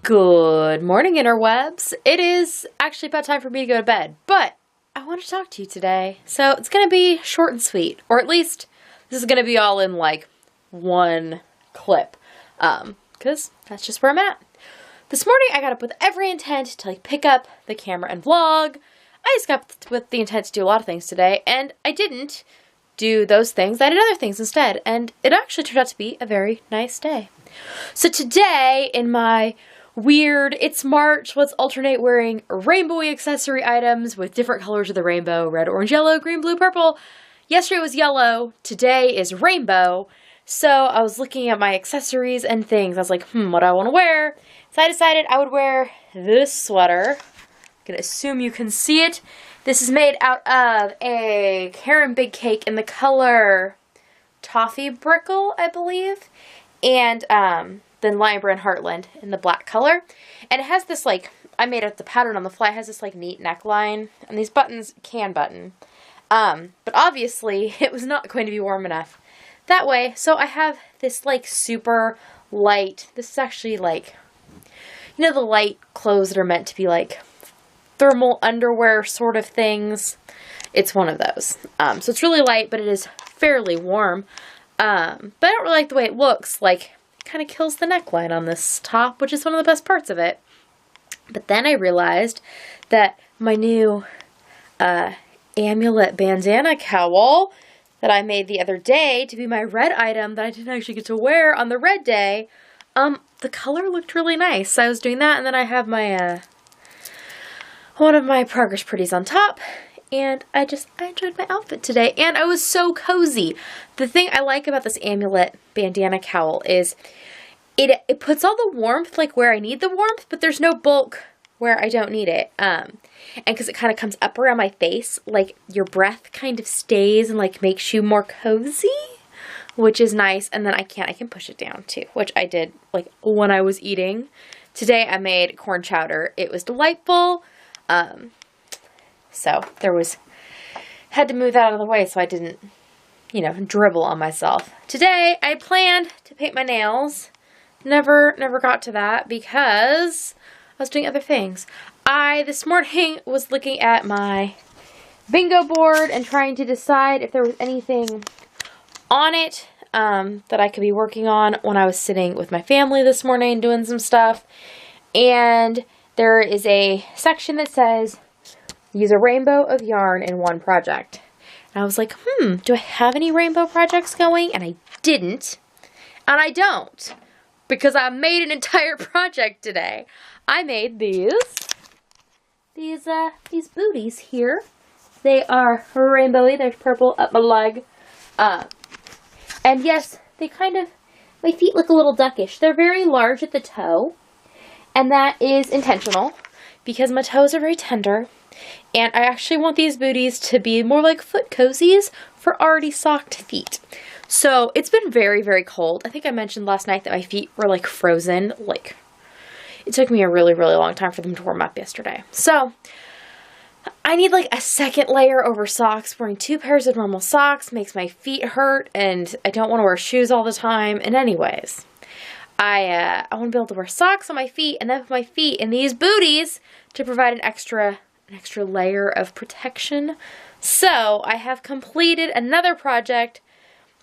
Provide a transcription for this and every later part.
Good morning, interwebs. It is actually about time for me to go to bed, but I want to talk to you today. So it's going to be short and sweet, or at least this is going to be all in like one clip, because that's just where I'm at. This morning I got up with every intent to like pick up the camera and vlog. I just got up with the intent to do a lot of things today, and I didn't do those things. I did other things instead, and it actually turned out to be a very nice day. So today, in my weird, it's March, let's alternate wearing rainbowy accessory items with different colors of the rainbow: red, orange, yellow, green, blue, purple. Yesterday was yellow, today is rainbow. So I was looking at my accessories and things. I was like, what do I want to wear? So I decided I would wear this sweater. I'm gonna assume you can see it. This is made out of a Karen Big Cake in the color Toffee Brickle, I believe. And then Lion Brand Heartland in the black color. And it has this, like, I made up the pattern on the fly. It has this, like, neat neckline. And these buttons can button. But obviously, it was not going to be warm enough that way. So I have this, like, super light, this is actually, like, you know the light clothes that are meant to be, like, thermal underwear sort of things? It's one of those. So it's really light, but it is fairly warm. But I don't really like the way it looks. Like, it kind of kills the neckline on this top, which is one of the best parts of it. But then I realized that my new amulet bandana cowl that I made the other day to be my red item that I didn't actually get to wear on the red day, the color looked really nice. So I was doing that, and then I have my one of my Progress Pretties on top. And I enjoyed my outfit today, and I was so cozy. The thing I like about this amulet bandana cowl is it puts all the warmth like where I need the warmth, but there's no bulk where I don't need it. And because it kind of comes up around my face, like your breath kind of stays and like makes you more cozy, which is nice. And then I can push it down too, which I did like when I was eating. Today I made corn chowder. It was delightful. So had to move that out of the way so I didn't, dribble on myself. Today, I planned to paint my nails. Never got to that because I was doing other things. This morning, was looking at my bingo board and trying to decide if there was anything on it that I could be working on when I was sitting with my family this morning doing some stuff. And there is a section that says, use a rainbow of yarn in one project. And I was like, do I have any rainbow projects going? And I didn't. And I don't. Because I made an entire project today. I made these booties here. They are rainbowy. There's purple up my leg. And yes, they my feet look a little duckish. They're very large at the toe. And that is intentional because my toes are very tender. And I actually want these booties to be more like foot cozies for already socked feet. So it's been very, very cold. I think I mentioned last night that my feet were like frozen. Like, it took me a really, really long time for them to warm up yesterday. So I need like a second layer over socks. Wearing 2 pairs of normal socks makes my feet hurt, and I don't want to wear shoes all the time. And anyways, I want to be able to wear socks on my feet and then put my feet in these booties to provide an extra layer of protection. So I have completed another project,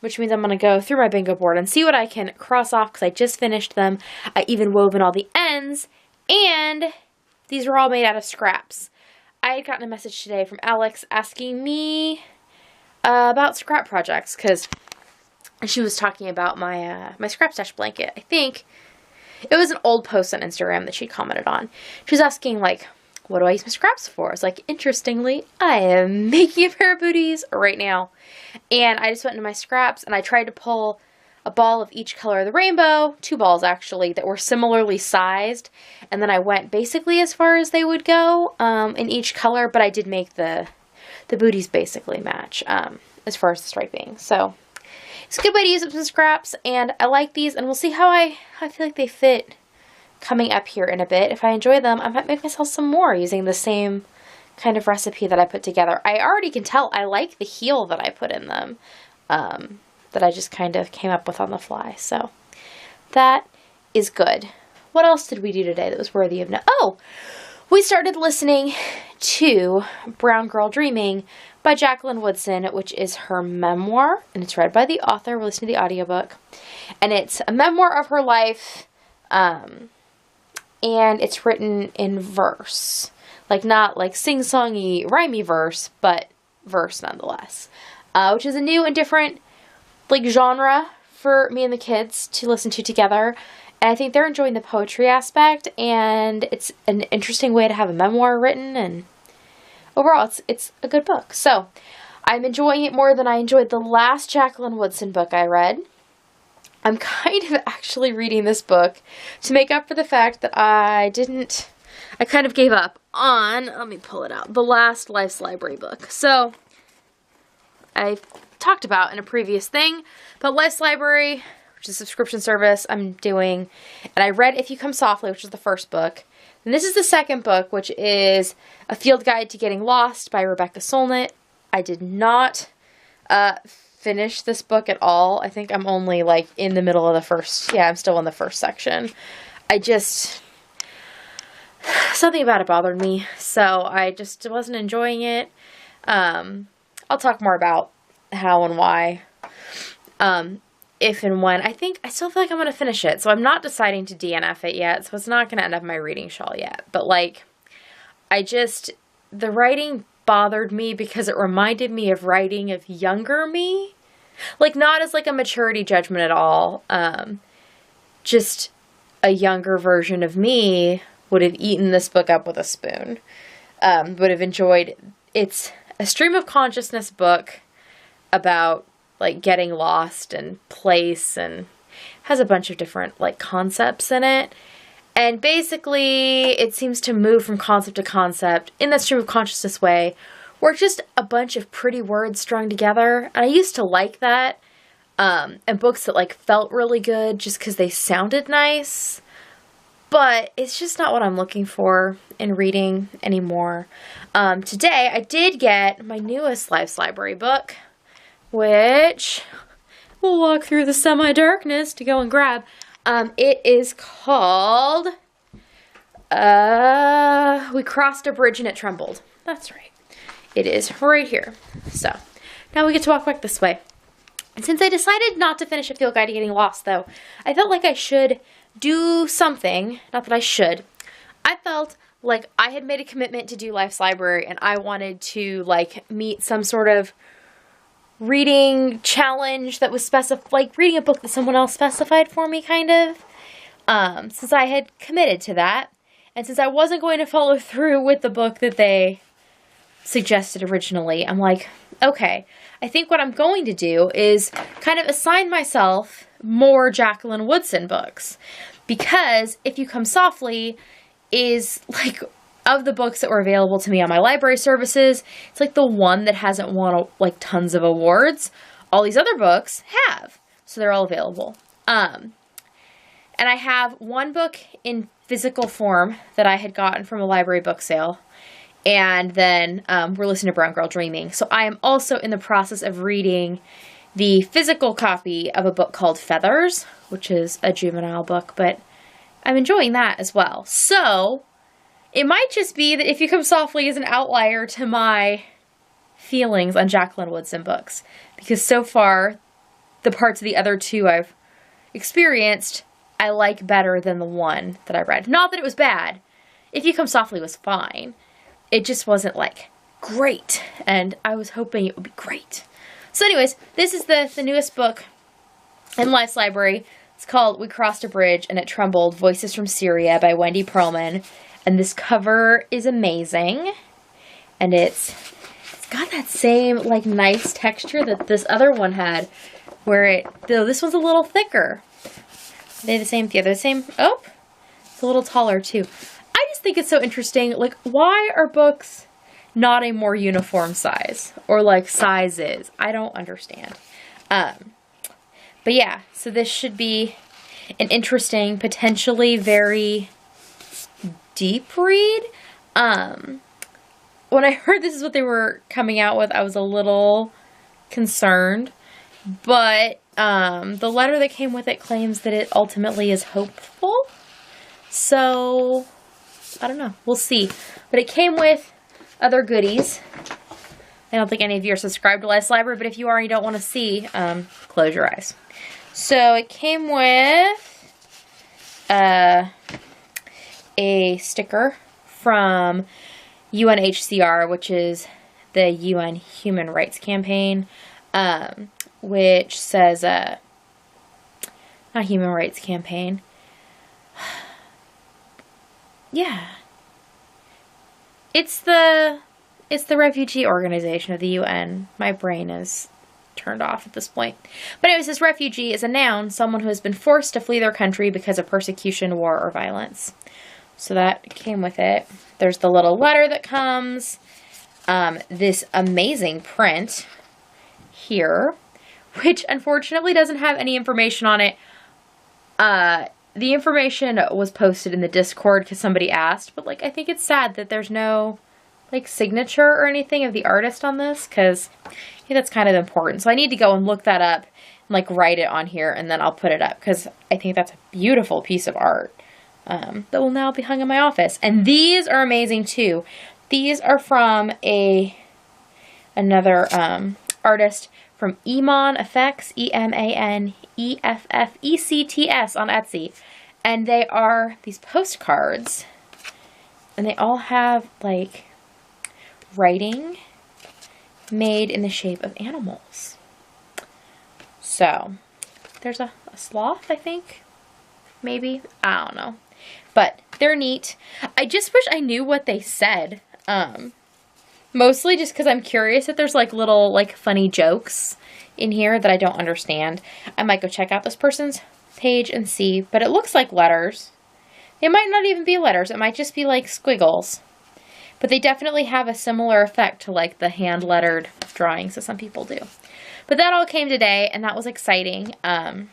which means I'm going to go through my bingo board and see what I can cross off because I just finished them. I even wove in all the ends, and these were all made out of scraps. I had gotten a message today from Alex asking me about scrap projects because she was talking about my my scrap stash blanket. I think it was an old post on Instagram that she commented on. She was asking, like, what do I use my scraps for? I was like, interestingly, I am making a pair of booties right now. And I just went into my scraps and I tried to pull a ball of each color of the rainbow, 2 balls actually, that were similarly sized. And then I went basically as far as they would go in each color, but I did make the booties basically match as far as the striping. So it's a good way to use up some scraps, and I like these, and we'll see how I feel like they fit coming up here in a bit. If I enjoy them, I might make myself some more using the same kind of recipe that I put together. I already can tell I like the heel that I put in them, that I just kind of came up with on the fly. So that is good. what else did we do today that was worthy of note? Oh, we started listening to Brown Girl Dreaming by Jacqueline Woodson, which is her memoir, and it's read by the author. We're listening to the audiobook, and it's a memoir of her life, and it's written in verse. Like, not like sing-songy, rhymey verse, but verse nonetheless, which is a new and different, like, genre for me and the kids to listen to together. And I think they're enjoying the poetry aspect, and it's an interesting way to have a memoir written, and overall, it's a good book. So, I'm enjoying it more than I enjoyed the last Jacqueline Woodson book I read. I'm kind of actually reading this book to make up for the fact that I kind of gave up on, let me pull it out, the last Life's Library book. So, I talked about in a previous thing, but Life's Library, which is a subscription service I'm doing, and I read If You Come Softly, which is the first book. And this is the second book, which is A Field Guide to Getting Lost by Rebecca Solnit. I did not finish this book at all. I think I'm only like in the middle of the first, I'm still in the first section. Something about it bothered me, so I just wasn't enjoying it. I'll talk more about how and why, if and when. I still feel like I'm going to finish it, so I'm not deciding to DNF it yet, so it's not going to end up in my reading shawl yet. But, like, the writing bothered me because it reminded me of writing of younger me. Like, not as, like, a maturity judgment at all. Just a younger version of me would have eaten this book up with a spoon. Would have enjoyed. It's a stream of consciousness book about, like, getting lost and place, and has a bunch of different, like, concepts in it. And basically, it seems to move from concept to concept in that stream of consciousness way, where it's just a bunch of pretty words strung together. And I used to like that, and books that, like, felt really good just because they sounded nice. But it's just not what I'm looking for in reading anymore. Today, I did get my newest Life's Library book, which we'll walk through the semi-darkness to go and grab. It is called, We Crossed a Bridge and It Trembled. That's right. It is right here. So, now we get to walk back this way. And since I decided not to finish A Field Guide to Getting Lost, though, I felt like I should do something. Not that I should. I felt like I had made a commitment to do Life's Library, and I wanted to, like, meet some sort of reading challenge that was like reading a book that someone else specified for me, kind of, since I had committed to that, and since I wasn't going to follow through with the book that they suggested originally, I'm like, okay, I think what I'm going to do is kind of assign myself more Jacqueline Woodson books, because If You Come Softly is, like, of the books that were available to me on my library services, it's like the one that hasn't won, like, tons of awards. All these other books have, so they're all available. And I have one book in physical form that I had gotten from a library book sale, and then we're listening to Brown Girl Dreaming. So I am also in the process of reading the physical copy of a book called Feathers, which is a juvenile book, but I'm enjoying that as well. So it might just be that If You Come Softly is an outlier to my feelings on Jacqueline Woodson books, because so far, the parts of the other two I've experienced, I like better than the one that I read. Not that it was bad. If You Come Softly was fine. It just wasn't, like, great, and I was hoping it would be great. So anyways, this is the newest book in Life's Library. It's called We Crossed a Bridge and It Trembled, Voices from Syria by Wendy Perlman. And this cover is amazing, and it's got that same, like, nice texture that this other one had, where though this one's a little thicker. They're the same, oh, it's a little taller too. I just think it's so interesting, like, why are books not a more uniform size, or, like, sizes? I don't understand. But yeah, so this should be an interesting, potentially very deep read. When I heard this is what they were coming out with, I was a little concerned, but the letter that came with it claims that it ultimately is hopeful. So, I don't know. We'll see. But it came with other goodies. I don't think any of you are subscribed to Life's Library, but if you are and you don't want to see, close your eyes. So it came with a sticker from UNHCR, which is the UN Human Rights Campaign, which says, not Human Rights Campaign. Yeah. It's the refugee organization of the UN. My brain is turned off at this point. But anyways, this refugee is a noun, someone who has been forced to flee their country because of persecution, war, or violence. So that came with it. There's the little letter that comes. This amazing print here, which unfortunately doesn't have any information on it. The information was posted in the Discord because somebody asked, but like I think it's sad that there's no like signature or anything of the artist on this, because I think that's kind of important. So I need to go and look that up and like write it on here, and then I'll put it up because I think that's a beautiful piece of art that will now be hung in my office. And these are amazing too. These are from another artist from Eman Effects, EMANEFFECTS on Etsy. And they are these postcards, and they all have like writing made in the shape of animals. So there's a sloth, I think, maybe, I don't know, but they're neat. I just wish I knew what they said, mostly just because I'm curious if there's like little like funny jokes in here that I don't understand. I might go check out this person's page and see, but it looks like letters. It might not even be letters, it might just be like squiggles. But they definitely have a similar effect to like the hand-lettered drawings that some people do. But that all came today, and that was exciting. I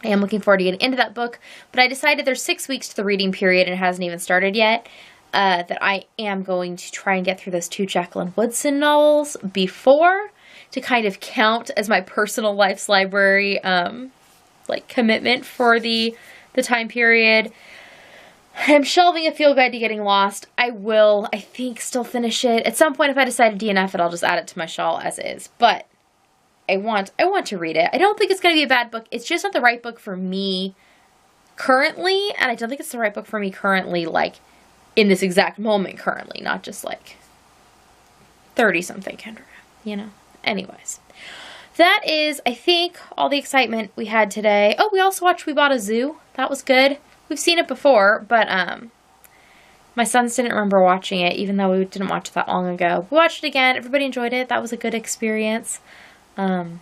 am looking forward to getting into that book. But I decided there's 6 weeks to the reading period, and it hasn't even started yet. That I am going to try and get through those 2 Jacqueline Woodson novels before, to kind of count as my personal Life's Library like commitment for the time period. I'm shelving a Feel Guide to Getting Lost. I will, I think, still finish it. At some point, if I decide to DNF it, I'll just add it to my shawl as is. But I want to read it. I don't think it's going to be a bad book. It's just not the right book for me currently. And I don't think it's the right book for me currently, like, in this exact moment currently. Not just, like, 30-something Kendra, you know? Anyways. That is, I think, all the excitement we had today. Oh, we also watched We Bought a Zoo. That was good. We've seen it before, but my sons didn't remember watching it, even though we didn't watch it that long ago. We watched it again. Everybody enjoyed it. That was a good experience. And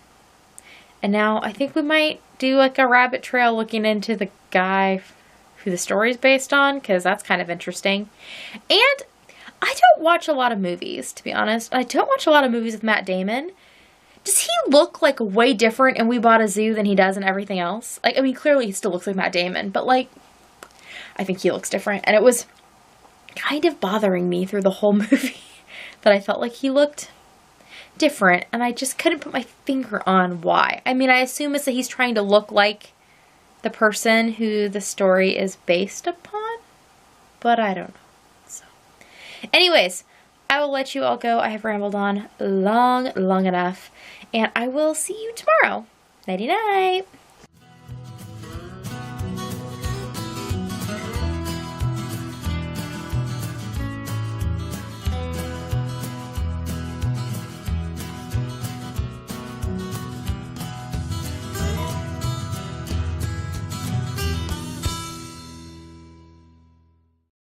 now I think we might do like a rabbit trail looking into the guy who the story is based on, because that's kind of interesting. And I don't watch a lot of movies, to be honest. I don't watch a lot of movies with Matt Damon. Does he look like way different in We Bought a Zoo than he does in everything else? Like, I mean, clearly he still looks like Matt Damon, but like, I think he looks different. And it was kind of bothering me through the whole movie that I felt like he looked different, and I just couldn't put my finger on why. I mean, I assume it's that he's trying to look like the person who the story is based upon, but I don't know. So, anyways, I will let you all go. I have rambled on long enough, and I will see you tomorrow. Nighty night.